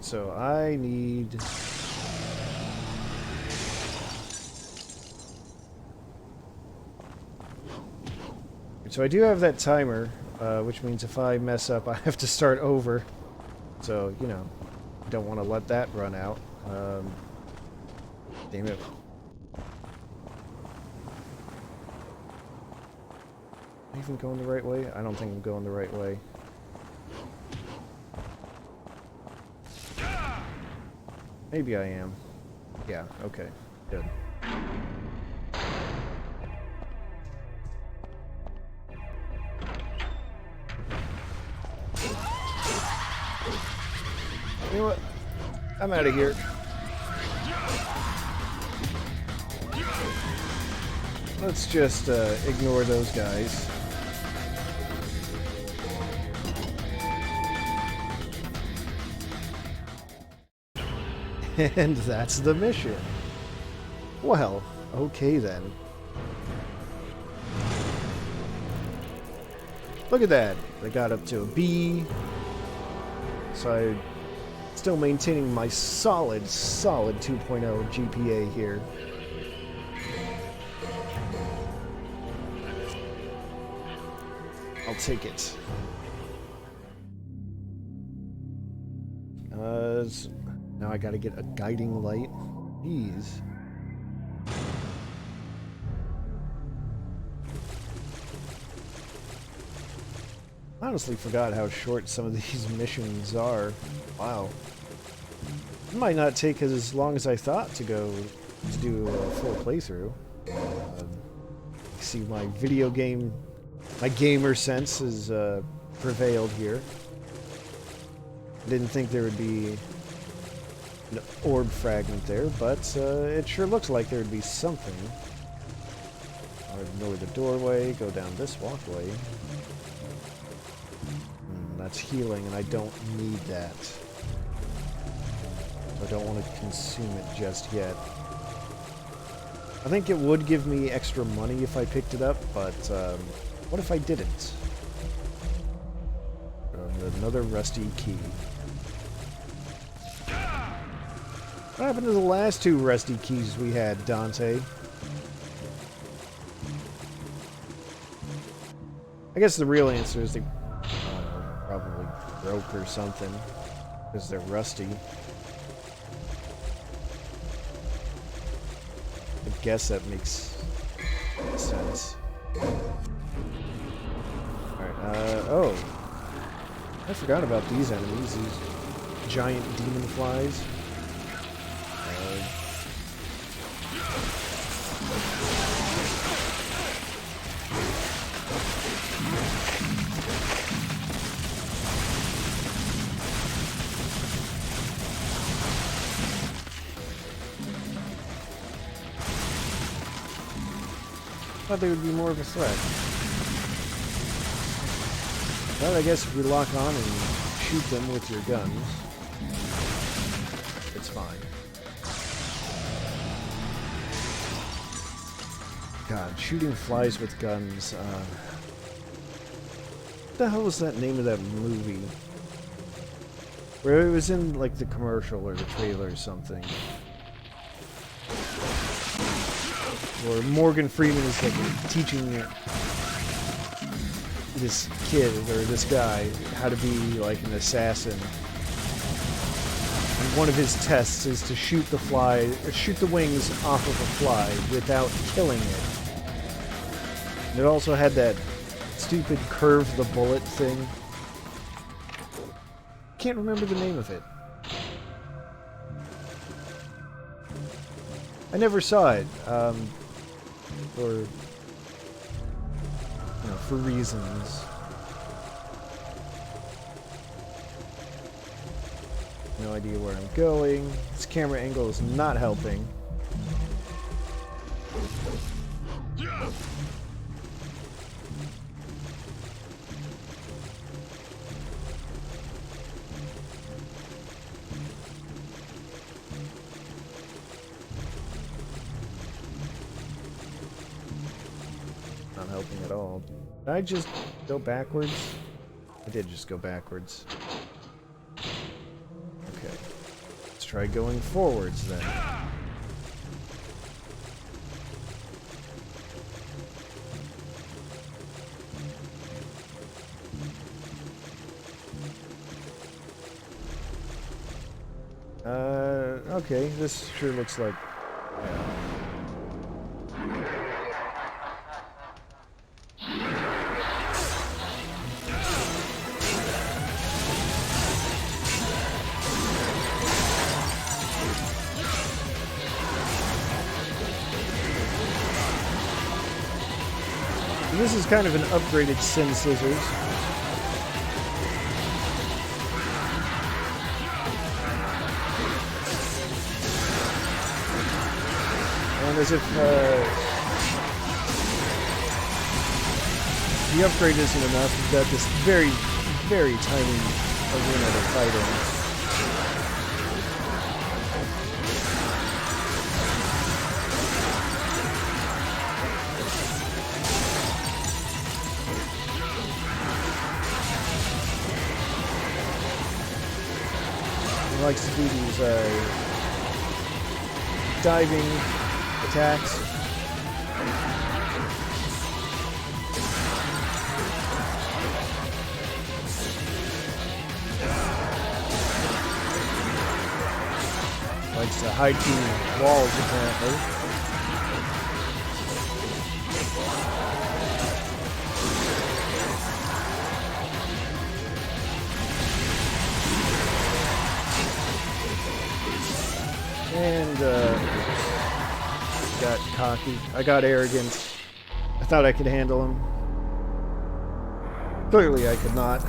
So I need... So I do have that timer, which means if I mess up, I have to start over. So, you know, don't want to let that run out. Damn it. Am I even going the right way? I don't think I'm going the right way. Maybe I am. Yeah, okay. Good. You know what? I'm out of here. Let's just ignore those guys. And that's the mission. Well, okay then. Look at that. I got up to a B. So I'm still maintaining my solid 2.0 GPA here. I'll take it. Now I gotta get a guiding light. Jeez. I honestly forgot how short some of these missions are. Wow. It might not take as long as I thought to do a full playthrough. See, my gamer sense has prevailed here. I didn't think there would be an orb fragment there, but it sure looks like there would be something. I'll ignore the doorway, go down this walkway. That's healing, and I don't need that. I don't want to consume it just yet. I think it would give me extra money if I picked it up, but what if I didn't? Another rusty key. What happened to the last two rusty keys we had, Dante? I guess the real answer is they probably broke or something, because they're rusty. I guess that makes sense. Alright, oh. I forgot about these enemies, these giant demon flies. I thought they would be more of a threat. Well, I guess if you lock on and shoot them with your guns, it's fine. God, shooting flies with guns. What the hell was that name of that movie? Where it was in, like, the commercial or the trailer or something. Or Morgan Freeman is like teaching this kid or this guy how to be like an assassin. And one of his tests is to shoot the fly, or shoot the wings off of a fly without killing it. And it also had that stupid curve the bullet thing. Can't remember the name of it. I never saw it. Or, you know, for reasons. No idea where I'm going. This camera angle is not helping. Not helping at all. Did I just go backwards? I did just go backwards. Okay. Let's try going forwards then. Okay, this sure looks like... Yeah. This is kind of an upgraded Sin Scissors. And as if the upgrade isn't enough, you've got this very, very tiny arena to fight in. He likes to do these diving attacks. Likes to hide through walls, apparently. And, got cocky. I got arrogant. I thought I could handle him. Clearly I could not.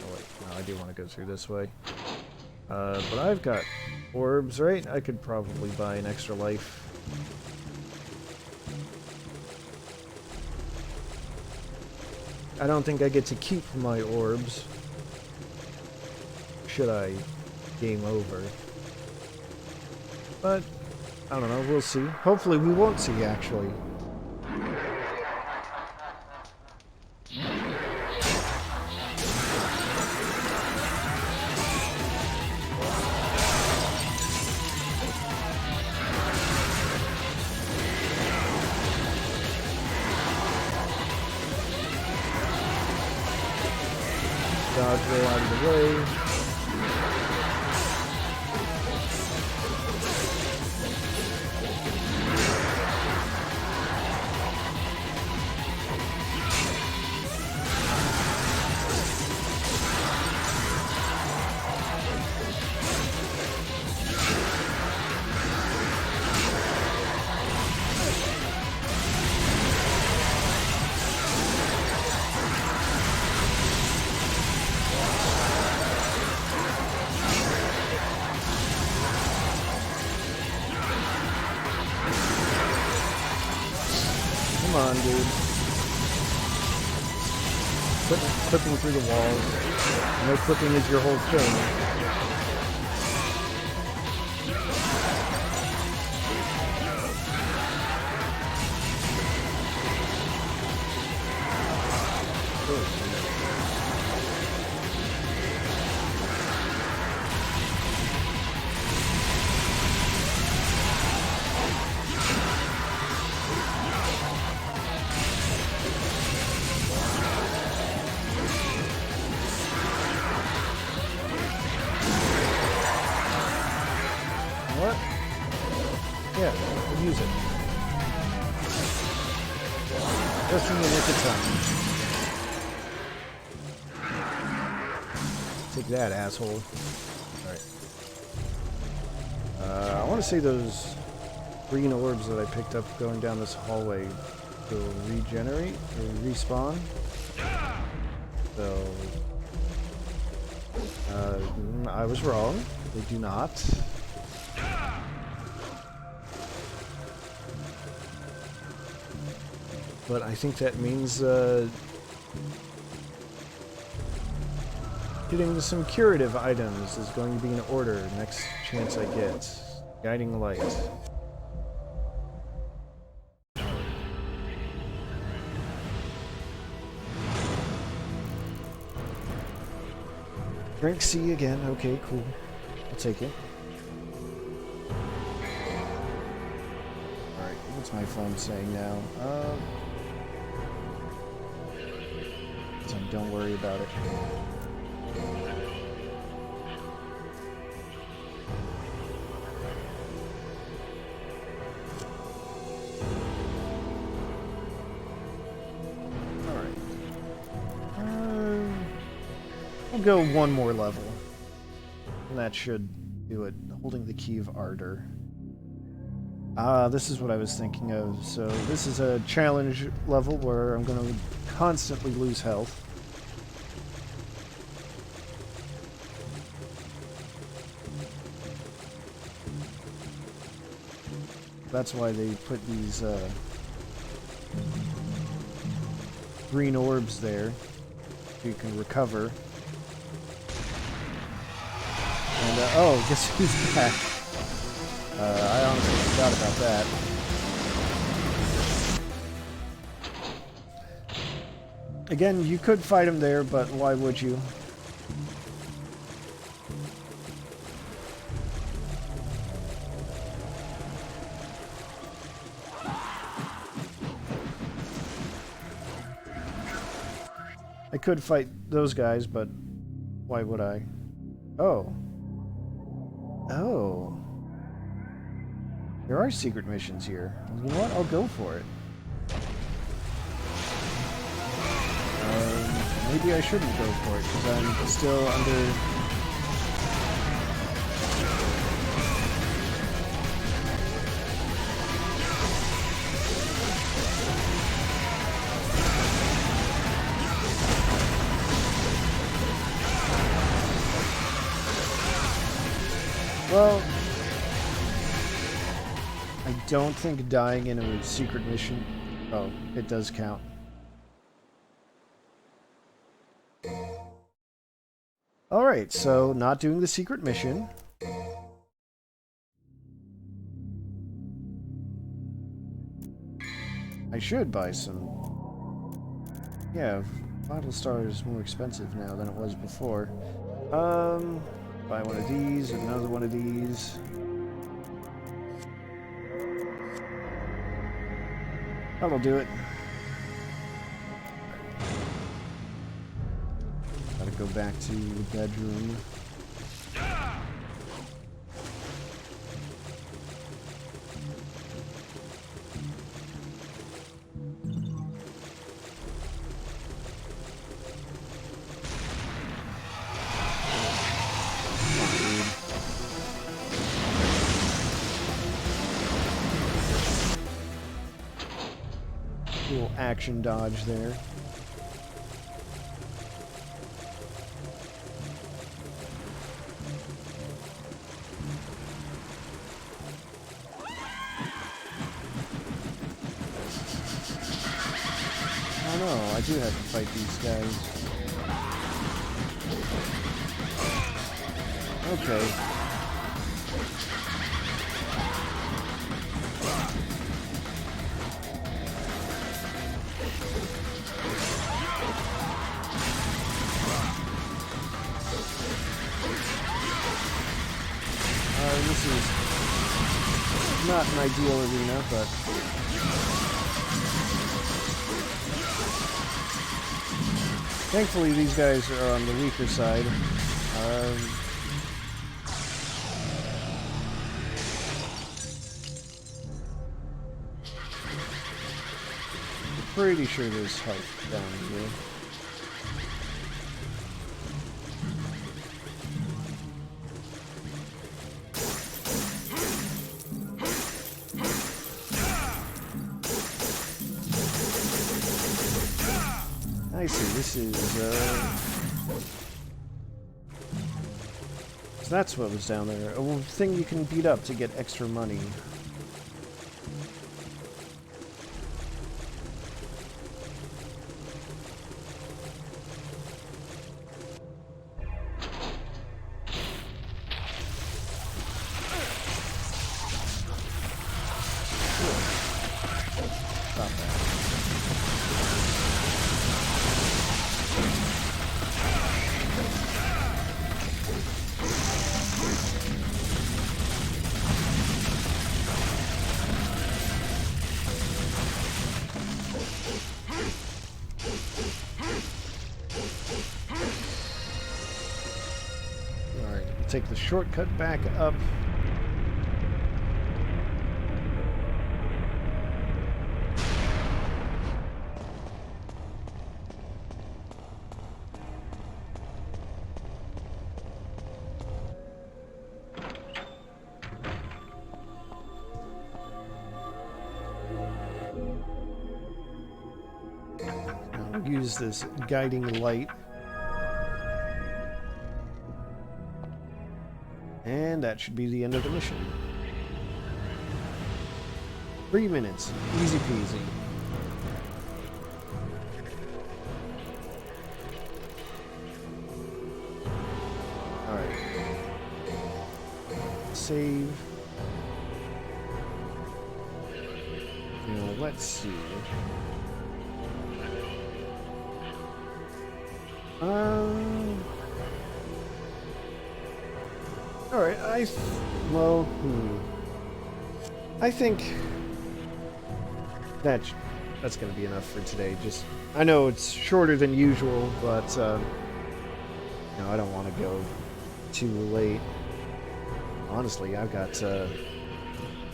Oh wait, no, I do want to go through this way. But I've got orbs, right? I could probably buy an extra life. I don't think I get to keep my orbs. Should I game over? But I don't know, we'll see. Hopefully we won't see, actually. Dodge roll out of the way. Come on, dude. Clipping through the walls. I know clipping is your whole thing. What? Yeah, use it. Just in the nick of time. Take that, asshole. Alright. I want to say those green orbs that I picked up going down this hallway will regenerate or respawn. So, I was wrong. They do not. But I think that means getting some curative items is going to be in order next chance I get. Guiding light. Drink C again. Okay, cool. I'll take it. Alright, what's my phone saying now? So don't worry about it. I'll go one more level. And that should do it. Holding the Key of Ardor. Ah, this is what I was thinking of. So this is a challenge level where I'm going to constantly lose health. That's why they put these green orbs there so you can recover. And, oh, guess who's back? I honestly forgot about that. Again, you could fight him there, but why would you? I could fight those guys, but why would I? Oh. Oh. There are secret missions here. You know what? I'll go for it. Maybe I shouldn't go for it, because I'm still under... Well, I don't think dying in a secret mission... Oh, it does count. Alright, so not doing the secret mission. I should buy some... Yeah, Vital Star is more expensive now than it was before. Buy one of these, another one of these. That'll do it. Gotta go back to the bedroom. Little action dodge there. Oh no, I do have to fight these guys. Okay. This is not an ideal arena, but thankfully these guys are on the weaker side. I'm pretty sure there's health down here. I see, this is, so that's what was down there. A thing you can beat up to get extra money. Stop that. take the shortcut back up. I'll use this guiding light. And that should be the end of the mission. 3 minutes. Easy peasy. Alright. Save. Now, let's see. Alright, I think that's going to be enough for today. I know it's shorter than usual, but I don't want to go too late. Honestly, I've got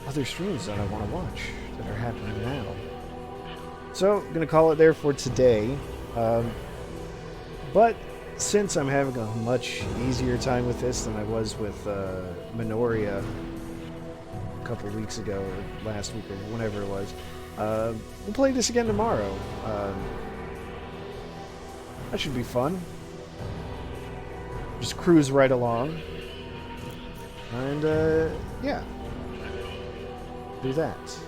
other streams that I want to watch that are happening now. So, I'm going to call it there for today. But since I'm having a much easier time with this than I was with Minoria a couple of weeks ago, or last week, or whenever it was, we'll play this again tomorrow. That should be fun. Just cruise right along. And, yeah. Do that.